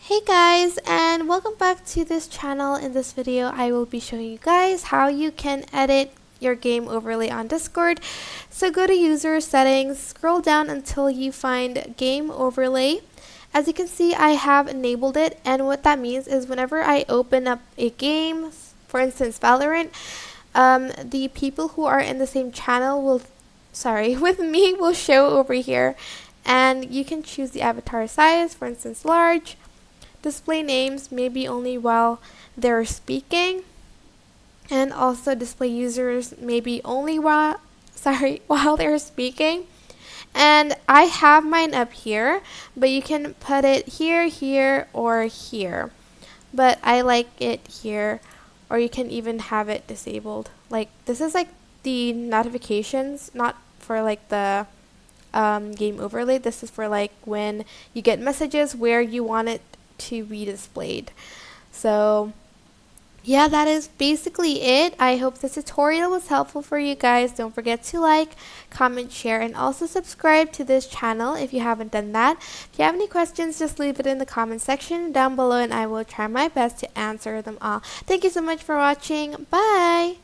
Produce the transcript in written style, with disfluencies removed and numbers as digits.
Hey guys, and welcome back to this channel. In this video I will be showing you guys how you can edit your game overlay on Discord. So go to user settings, scroll down until you find game overlay. As you can see, I have enabled it, and what that means is whenever I open up a game, for instance Valorant, the people who are in the same channel with me will show over here, and you can choose the avatar size, for instance large. Display names maybe only while they're speaking, and also display users maybe only while they're speaking. And I have mine up here, but you can put it here, or here. But I like it here, or you can even have it disabled. Like this is like the notifications, not for like the game overlay. This is for like when you get messages where you want it to be displayed. So yeah, that is basically it. I hope this tutorial was helpful for you guys. Don't forget to like, comment, share, and also subscribe to this channel if you haven't done that. If you have any questions, just leave it in the comment section down below and I will try my best to answer them all. Thank you so much for watching. Bye!